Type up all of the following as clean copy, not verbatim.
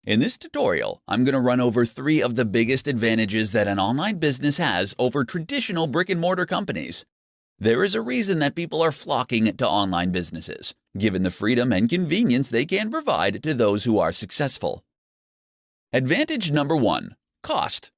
In this tutorial, I'm going to run over 3 of the biggest advantages that an online business has over traditional brick-and-mortar companies. There is a reason that people are flocking to online businesses, given the freedom and convenience they can provide to those who are successful. Advantage number 1: cost.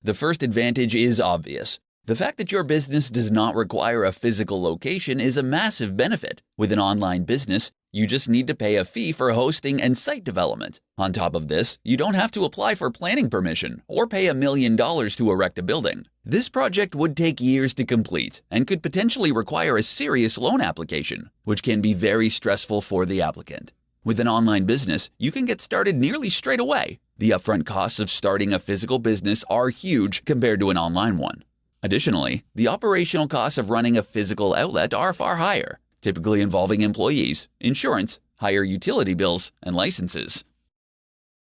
The first advantage is obvious. The fact that your business does not require a physical location is a massive benefit. With an online business, you just need to pay a fee for hosting and site development. On top of this, you don't have to apply for planning permission or pay $1 million to erect a building. This project would take years to complete and could potentially require a serious loan application, which can be very stressful for the applicant. With an online business, you can get started nearly straight away. The upfront costs of starting a physical business are huge compared to an online one. Additionally, the operational costs of running a physical outlet are far higher, typically involving employees, insurance, higher utility bills, and licenses.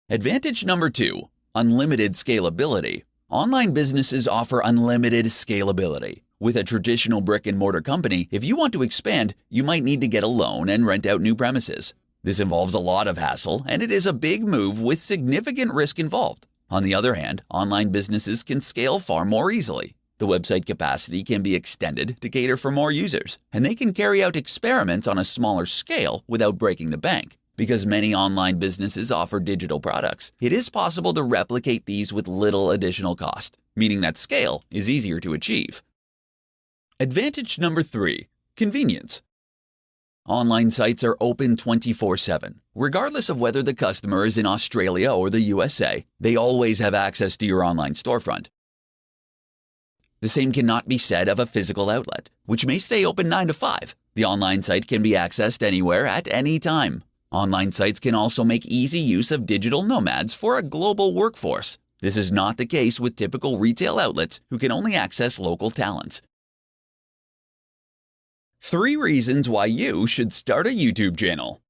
Advantage number 2: unlimited scalability. Online businesses offer unlimited scalability. With a traditional brick-and-mortar company, if you want to expand, you might need to get a loan and rent out new premises. This involves a lot of hassle, and it is a big move with significant risk involved. On the other hand, online businesses can scale far more easily. The website capacity can be extended to cater for more users, and they can carry out experiments on a smaller scale without breaking the bank. Because many online businesses offer digital products, it is possible to replicate these with little additional cost, meaning that scale is easier to achieve. Advantage number 3: convenience. Online sites are open 24/7. Regardless of whether the customer is in Australia or the USA, they always have access to your online storefront. The same cannot be said of a physical outlet, which may stay open 9 to 5. The online site can be accessed anywhere at any time. Online sites can also make easy use of digital nomads for a global workforce. This is not the case with typical retail outlets who can only access local talents. 3 reasons why you should start a YouTube channel.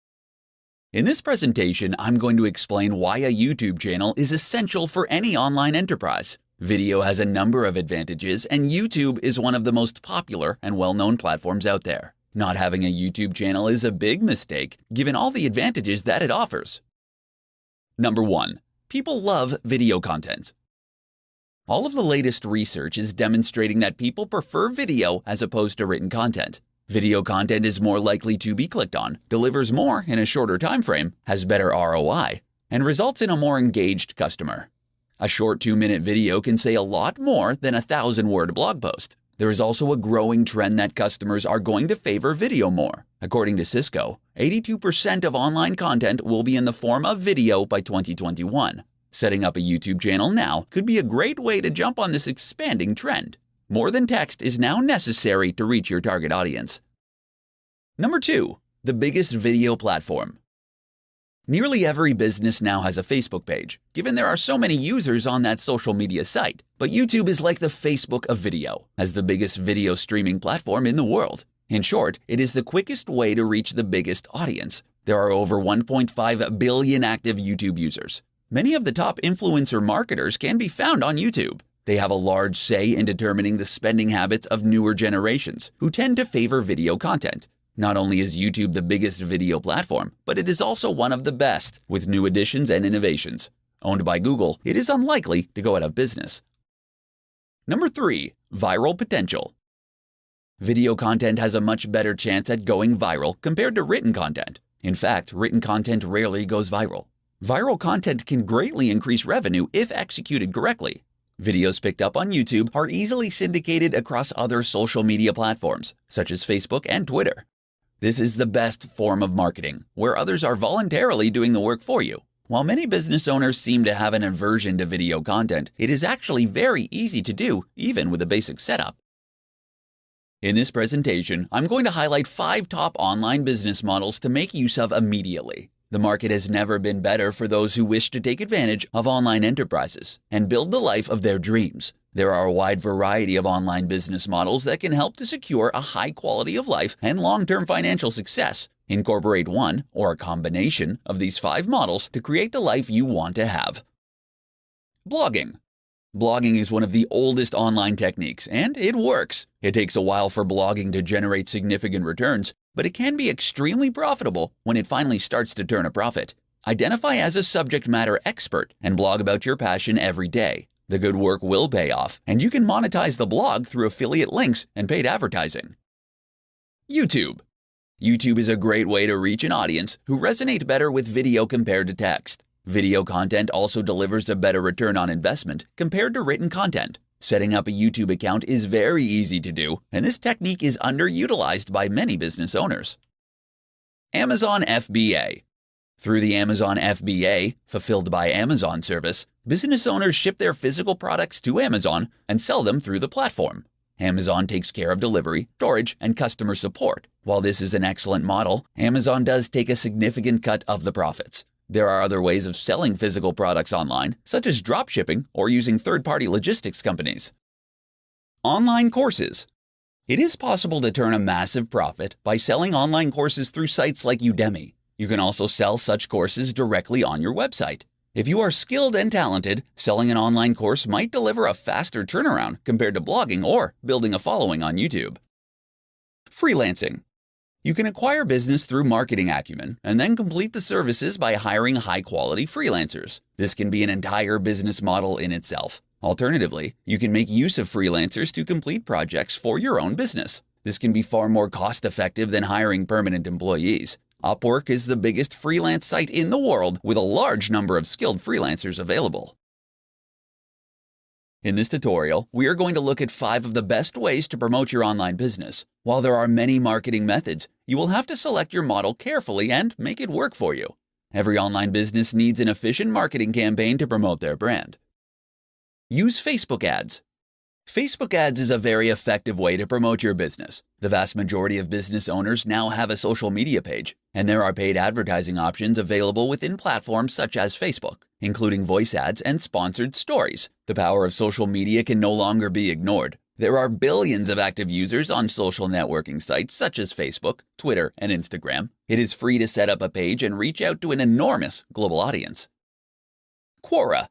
In this presentation, I'm going to explain why a YouTube channel is essential for any online enterprise. Video has a number of advantages, and YouTube is one of the most popular and well-known platforms out there. Not having a YouTube channel is a big mistake, given all the advantages that it offers. Number 1. People love video content. All of the latest research is demonstrating that people prefer video as opposed to written content. Video content is more likely to be clicked on, delivers more in a shorter time frame, has better ROI, and results in a more engaged customer. A short 2-minute video can say a lot more than a 1,000-word blog post. There is also a growing trend that customers are going to favor video more. According to Cisco, 82% of online content will be in the form of video by 2021. Setting up a YouTube channel now could be a great way to jump on this expanding trend. More than text is now necessary to reach your target audience. Number 2. The biggest video platform. Nearly every business now has a Facebook page, given there are so many users on that social media site. But YouTube is like the Facebook of video, as the biggest video streaming platform in the world. In short, it is the quickest way to reach the biggest audience. There are over 1.5 billion active YouTube users. Many of the top influencer marketers can be found on YouTube. They have a large say in determining the spending habits of newer generations, who tend to favor video content. Not only is YouTube the biggest video platform, but it is also one of the best, with new additions and innovations. Owned by Google, it is unlikely to go out of business. Number 3. Viral potential. Video content has a much better chance at going viral compared to written content. In fact, written content rarely goes viral. Viral content can greatly increase revenue if executed correctly. Videos picked up on YouTube are easily syndicated across other social media platforms, such as Facebook and Twitter. This is the best form of marketing, where others are voluntarily doing the work for you. While many business owners seem to have an aversion to video content, it is actually very easy to do, even with a basic setup. In this presentation, I'm going to highlight 5 top online business models to make use of immediately. The market has never been better for those who wish to take advantage of online enterprises and build the life of their dreams. There are a wide variety of online business models that can help to secure a high quality of life and long-term financial success. Incorporate one or a combination of these 5 models to create the life you want to have. Blogging. Blogging is one of the oldest online techniques, and it works. It takes a while for blogging to generate significant returns, but it can be extremely profitable when it finally starts to turn a profit. Identify as a subject matter expert and blog about your passion every day. The good work will pay off, and you can monetize the blog through affiliate links and paid advertising. YouTube. YouTube is a great way to reach an audience who resonate better with video compared to text. Video content also delivers a better return on investment compared to written content. Setting up a YouTube account is very easy to do, and this technique is underutilized by many business owners. Amazon FBA. Through the Amazon FBA, Fulfilled by Amazon service, business owners ship their physical products to Amazon and sell them through the platform. Amazon takes care of delivery, storage, and customer support. While this is an excellent model, Amazon does take a significant cut of the profits. There are other ways of selling physical products online, such as drop shipping or using third-party logistics companies. Online courses. It is possible to turn a massive profit by selling online courses through sites like Udemy. You can also sell such courses directly on your website. If you are skilled and talented, selling an online course might deliver a faster turnaround compared to blogging or building a following on YouTube. Freelancing. You can acquire business through marketing acumen and then complete the services by hiring high-quality freelancers. This can be an entire business model in itself. Alternatively, you can make use of freelancers to complete projects for your own business. This can be far more cost-effective than hiring permanent employees. Upwork is the biggest freelance site in the world with a large number of skilled freelancers available. In this tutorial, we are going to look at 5 of the best ways to promote your online business. While there are many marketing methods, you will have to select your model carefully and make it work for you. Every online business needs an efficient marketing campaign to promote their brand. Use Facebook ads. Facebook ads is a very effective way to promote your business. The vast majority of business owners now have a social media page, and there are paid advertising options available within platforms such as Facebook, including voice ads and sponsored stories. The power of social media can no longer be ignored. There are billions of active users on social networking sites such as Facebook, Twitter, and Instagram. It is free to set up a page and reach out to an enormous global audience. Quora.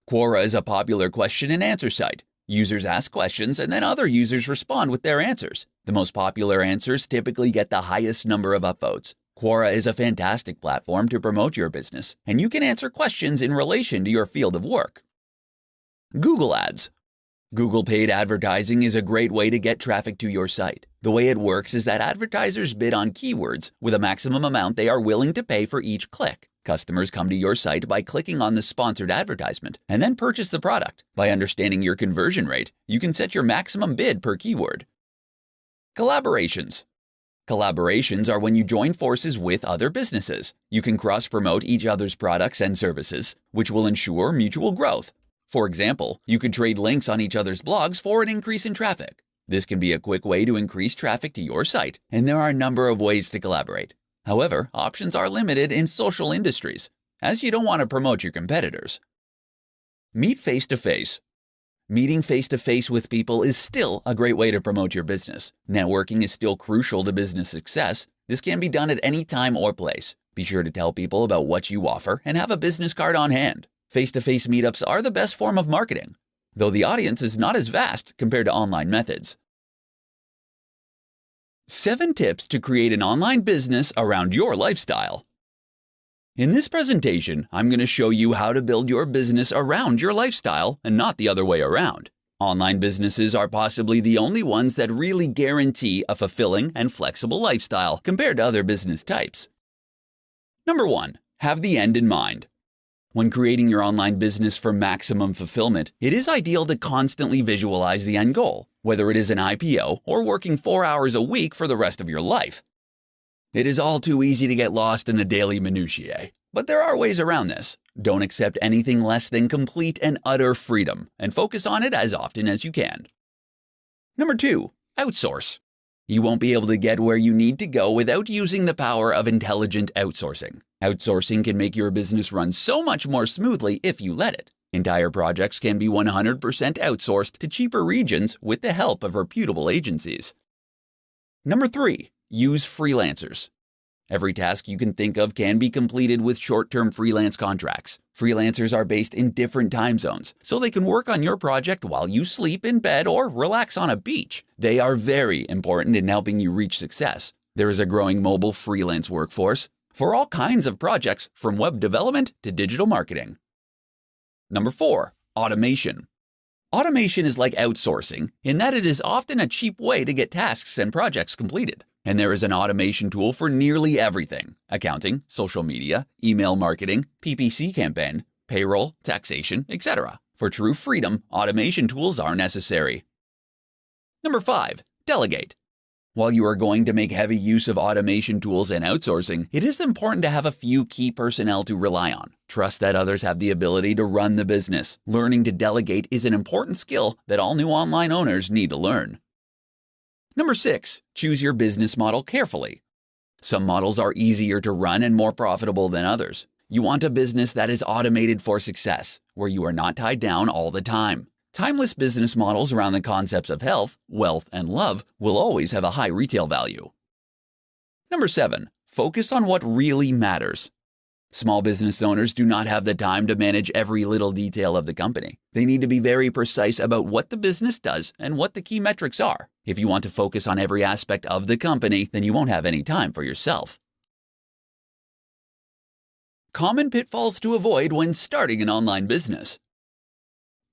Quora is a popular question and answer site. Users ask questions and then other users respond with their answers. The most popular answers typically get the highest number of upvotes. Quora is a fantastic platform to promote your business, and you can answer questions in relation to your field of work. Google Ads. Google paid advertising is a great way to get traffic to your site. The way it works is that advertisers bid on keywords with a maximum amount they are willing to pay for each click. Customers come to your site by clicking on the sponsored advertisement and then purchase the product. By understanding your conversion rate, you can set your maximum bid per keyword. Collaborations. Collaborations are when you join forces with other businesses. You can cross-promote each other's products and services, which will ensure mutual growth. For example, you could trade links on each other's blogs for an increase in traffic. This can be a quick way to increase traffic to your site, and there are a number of ways to collaborate. However, options are limited in social industries, as you don't want to promote your competitors. Meet face-to-face. Meeting face-to-face with people is still a great way to promote your business. Networking is still crucial to business success. This can be done at any time or place. Be sure to tell people about what you offer and have a business card on hand. Face-to-face meetups are the best form of marketing, though the audience is not as vast compared to online methods. 7 tips to create an online business around your lifestyle. In this presentation, I'm going to show you how to build your business around your lifestyle and not the other way around. Online businesses are possibly the only ones that really guarantee a fulfilling and flexible lifestyle compared to other business types. Number 1. Have the end in mind. When creating your online business for maximum fulfillment, it is ideal to constantly visualize the end goal, whether it is an IPO or working 4 hours a week for the rest of your life. It is all too easy to get lost in the daily minutiae, but there are ways around this. Don't accept anything less than complete and utter freedom, and focus on it as often as you can. Number 2. Outsource. You won't be able to get where you need to go without using the power of intelligent outsourcing. Outsourcing can make your business run so much more smoothly if you let it. Entire projects can be 100% outsourced to cheaper regions with the help of reputable agencies. Number 3. Use freelancers. Every task you can think of can be completed with short-term freelance contracts. Freelancers are based in different time zones, so they can work on your project while you sleep in bed or relax on a beach. They are very important in helping you reach success. There is a growing mobile freelance workforce. for all kinds of projects from web development to digital marketing. Number 4, automation. Automation is like outsourcing in that it is often a cheap way to get tasks and projects completed. And there is an automation tool for nearly everything: accounting, social media, email marketing, PPC campaign, payroll, taxation, etc. For true freedom, automation tools are necessary. Number 5, delegate. While you are going to make heavy use of automation tools and outsourcing, it is important to have a few key personnel to rely on. Trust that others have the ability to run the business. Learning to delegate is an important skill that all new online owners need to learn. Number 6, choose your business model carefully. Some models are easier to run and more profitable than others. You want a business that is automated for success, where you are not tied down all the time. Timeless business models around the concepts of health, wealth, and love will always have a high retail value. Number 7, focus on what really matters. Small business owners do not have the time to manage every little detail of the company. They need to be very precise about what the business does and what the key metrics are. If you want to focus on every aspect of the company, then you won't have any time for yourself. Common pitfalls to avoid when starting an online business.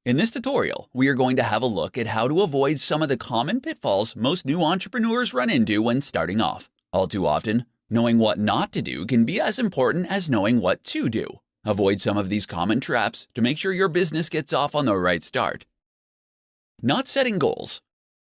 In this tutorial, we are going to have a look at how to avoid some of the common pitfalls most new entrepreneurs run into when starting off. All too often, knowing what not to do can be as important as knowing what to do. Avoid some of these common traps to make sure your business gets off on the right start. Not setting goals.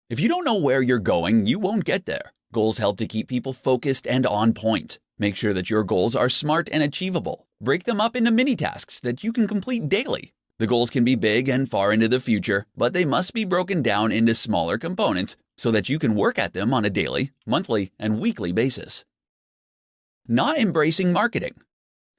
If you don't know where you're going, you won't get there. Goals help to keep people focused and on point. Make sure that your goals are smart and achievable. Break them up into mini tasks that you can complete daily. The goals can be big and far into the future, but they must be broken down into smaller components so that you can work at them on a daily, monthly, and weekly basis. Not embracing marketing.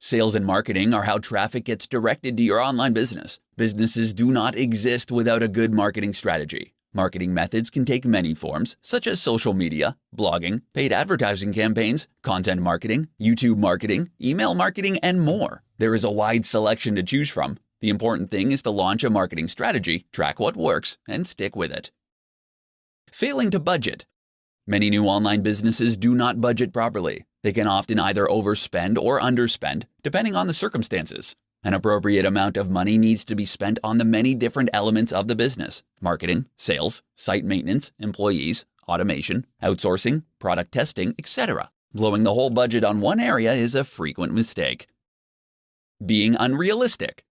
Sales and marketing are how traffic gets directed to your online business. Businesses do not exist without a good marketing strategy. Marketing methods can take many forms, such as social media, blogging, paid advertising campaigns, content marketing, YouTube marketing, email marketing, and more. There is a wide selection to choose from. The important thing is to launch a marketing strategy, track what works, and stick with it. Failing to budget. Many new online businesses do not budget properly. They can often either overspend or underspend, depending on the circumstances. An appropriate amount of money needs to be spent on the many different elements of the business: marketing, sales, site maintenance, employees, automation, outsourcing, product testing, etc. Blowing the whole budget on one area is a frequent mistake. Being unrealistic.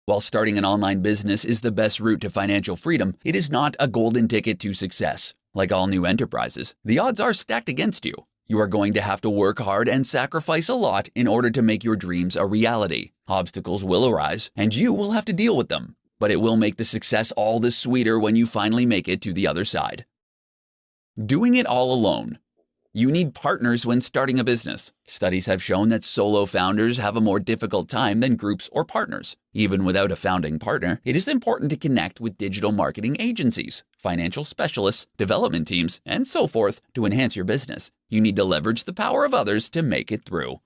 While starting an online business is the best route to financial freedom, it is not a golden ticket to success. Like all new enterprises, the odds are stacked against you. You are going to have to work hard and sacrifice a lot in order to make your dreams a reality. Obstacles will arise, and you will have to deal with them. But it will make the success all the sweeter when you finally make it to the other side. Doing it all alone. You need partners when starting a business. Studies have shown that solo founders have a more difficult time than groups or partners. Even without a founding partner, it is important to connect with digital marketing agencies, financial specialists, development teams, and so forth to enhance your business. You need to leverage the power of others to make it through.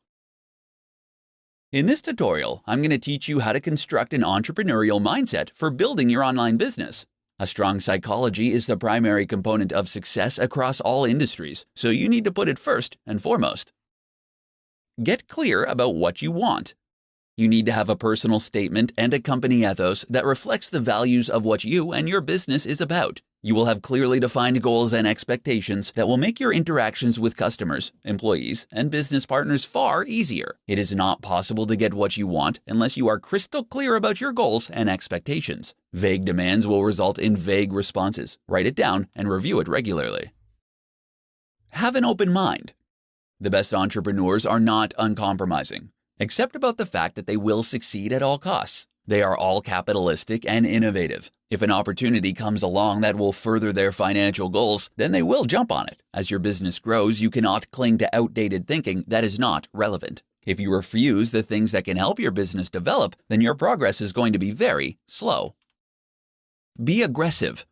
In this tutorial, I'm going to teach you how to construct an entrepreneurial mindset for building your online business. A strong psychology is the primary component of success across all industries, so you need to put it first and foremost. Get clear about what you want. You need to have a personal statement and a company ethos that reflects the values of what you and your business is about. You will have clearly defined goals and expectations that will make your interactions with customers, employees, and business partners far easier. It is not possible to get what you want unless you are crystal clear about your goals and expectations. Vague demands will result in vague responses. Write it down and review it regularly. Have an open mind. The best entrepreneurs are not uncompromising, except about the fact that they will succeed at all costs. They are all capitalistic and innovative. If an opportunity comes along that will further their financial goals, then they will jump on it. As your business grows, you cannot cling to outdated thinking that is not relevant. If you refuse the things that can help your business develop, then your progress is going to be very slow. Be aggressive.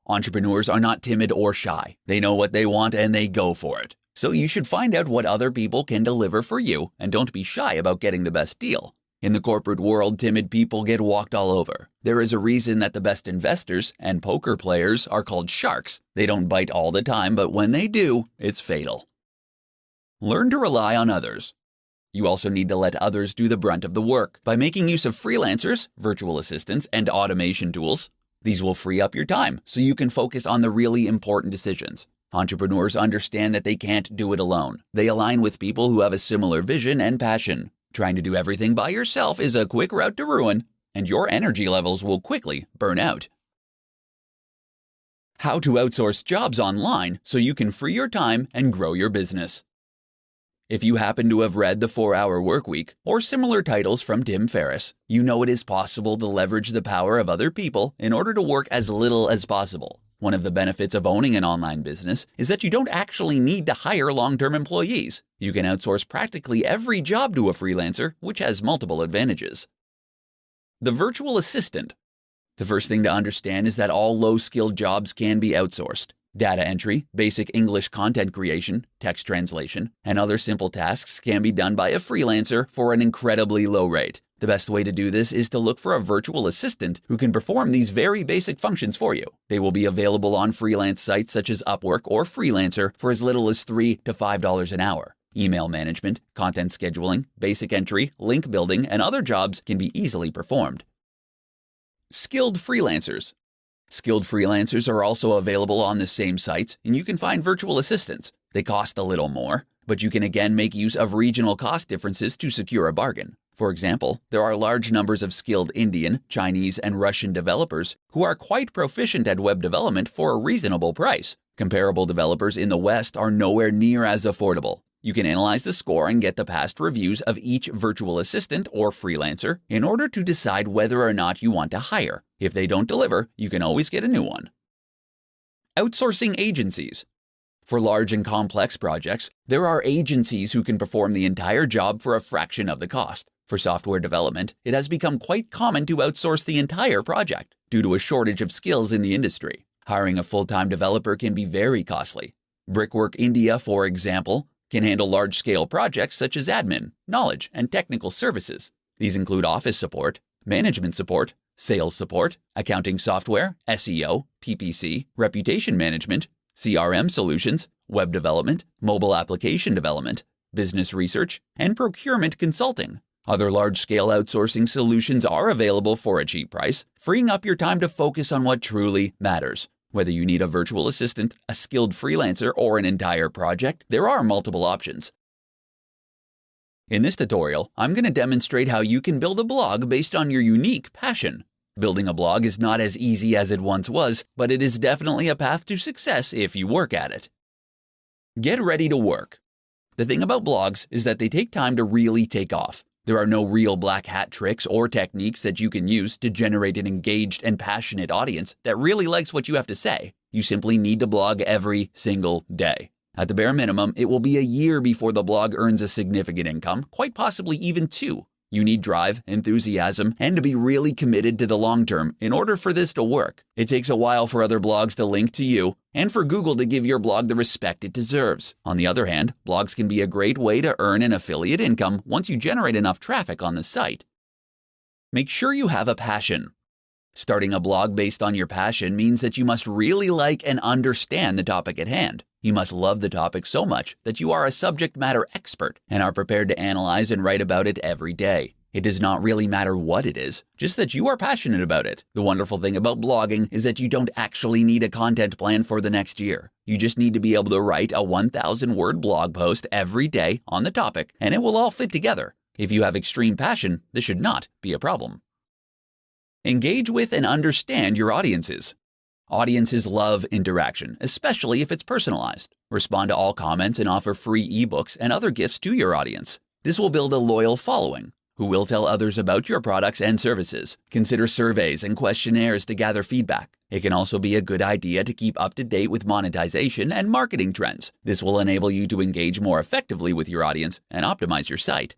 Entrepreneurs are not timid or shy. They know what they want and they go for it. So you should find out what other people can deliver for you and don't be shy about getting the best deal. In the corporate world, timid people get walked all over. There is a reason that the best investors and poker players are called sharks. They don't bite all the time, but when they do, it's fatal. Learn to rely on others. You also need to let others do the brunt of the work by making use of freelancers, virtual assistants, and automation tools. These will free up your time so you can focus on the really important decisions. Entrepreneurs understand that they can't do it alone. They align with people who have a similar vision and passion. Trying to do everything by yourself is a quick route to ruin, and your energy levels will quickly burn out. How to outsource jobs online so you can free your time and grow your business. If you happen to have read The 4-Hour Workweek or similar titles from Tim Ferriss, you know it is possible to leverage the power of other people in order to work as little as possible. One of the benefits of owning an online business is that you don't actually need to hire long-term employees. You can outsource practically every job to a freelancer, which has multiple advantages. The virtual assistant. The first thing to understand is that all low-skilled jobs can be outsourced. Data entry, basic English content creation, text translation, and other simple tasks can be done by a freelancer for an incredibly low rate. The best way to do this is to look for a virtual assistant who can perform these very basic functions for you. They will be available on freelance sites such as Upwork or Freelancer for as little as $3 to $5 an hour. Email management, content scheduling, basic entry, link building, and other jobs can be easily performed. Skilled freelancers. Skilled freelancers are also available on the same sites, and you can find virtual assistants. They cost a little more, but you can again make use of regional cost differences to secure a bargain. For example, there are large numbers of skilled Indian, Chinese, and Russian developers who are quite proficient at web development for a reasonable price. Comparable developers in the West are nowhere near as affordable. You can analyze the score and get the past reviews of each virtual assistant or freelancer in order to decide whether or not you want to hire. If they don't deliver, you can always get a new one. Outsourcing agencies. For large and complex projects, there are agencies who can perform the entire job for a fraction of the cost. For software development, it has become quite common to outsource the entire project due to a shortage of skills in the industry. Hiring a full-time developer can be very costly. Brickwork India, for example, can handle large-scale projects such as admin, knowledge, and technical services. These include office support, management support, sales support, accounting software, SEO, PPC, reputation management, CRM solutions, web development, mobile application development, business research, and procurement consulting. Other large-scale outsourcing solutions are available for a cheap price, freeing up your time to focus on what truly matters. Whether you need a virtual assistant, a skilled freelancer, or an entire project, there are multiple options. In this tutorial, I'm going to demonstrate how you can build a blog based on your unique passion. Building a blog is not as easy as it once was, but it is definitely a path to success if you work at it. Get ready to work. The thing about blogs is that they take time to really take off. There are no real black hat tricks or techniques that you can use to generate an engaged and passionate audience that really likes what you have to say. You simply need to blog every single day. At the bare minimum, it will be a year before the blog earns a significant income, quite possibly even 2. You need drive, enthusiasm, and to be really committed to the long term in order for this to work. It takes a while for other blogs to link to you and for Google to give your blog the respect it deserves. On the other hand, blogs can be a great way to earn an affiliate income once you generate enough traffic on the site. Make sure you have a passion. Starting a blog based on your passion means that you must really like and understand the topic at hand. You must love the topic so much that you are a subject matter expert and are prepared to analyze and write about it every day. It does not really matter what it is, just that you are passionate about it. The wonderful thing about blogging is that you don't actually need a content plan for the next year. You just need to be able to write a 1,000-word blog post every day on the topic, and it will all fit together. If you have extreme passion, this should not be a problem. Engage with and understand your audiences. Audiences love interaction, especially if it's personalized. Respond to all comments and offer free ebooks and other gifts to your audience. This will build a loyal following who will tell others about your products and services. Consider surveys and questionnaires to gather feedback. It can also be a good idea to keep up to date with monetization and marketing trends. This will enable you to engage more effectively with your audience and optimize your site.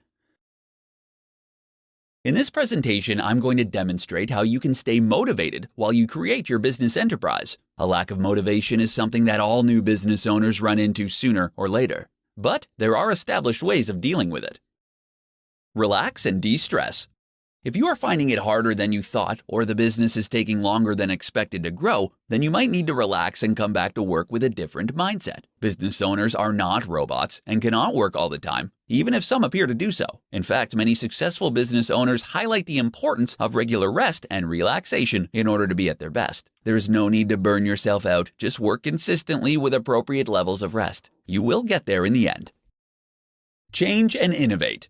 In this presentation, I'm going to demonstrate how you can stay motivated while you create your business enterprise. A lack of motivation is something that all new business owners run into sooner or later, but there are established ways of dealing with it. Relax and de-stress. If you are finding it harder than you thought or the business is taking longer than expected to grow, then you might need to relax and come back to work with a different mindset. Business owners are not robots and cannot work all the time. even if some appear to do so. In fact, many successful business owners highlight the importance of regular rest and relaxation in order to be at their best. There is no need to burn yourself out. Just work consistently with appropriate levels of rest. You will get there in the end. Change and innovate.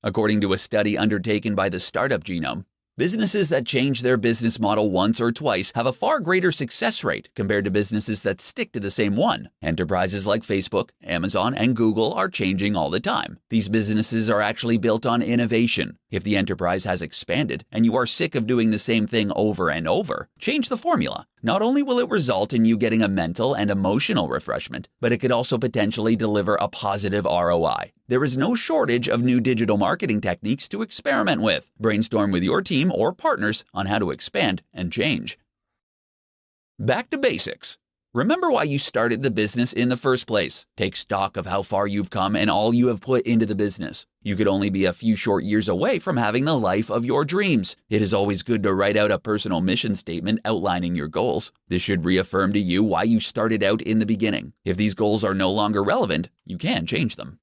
According to a study undertaken by the Startup Genome, businesses that change their business model once or twice have a far greater success rate compared to businesses that stick to the same one. Enterprises like Facebook, Amazon, and Google are changing all the time. These businesses are actually built on innovation. If the enterprise has expanded and you are sick of doing the same thing over and over, change the formula. Not only will it result in you getting a mental and emotional refreshment, but it could also potentially deliver a positive ROI. There is no shortage of new digital marketing techniques to experiment with. Brainstorm with your team or partners on how to expand and change. Back to basics. Remember why you started the business in the first place. Take stock of how far you've come and all you have put into the business. You could only be a few short years away from having the life of your dreams. It is always good to write out a personal mission statement outlining your goals. This should reaffirm to you why you started out in the beginning. If these goals are no longer relevant, you can change them.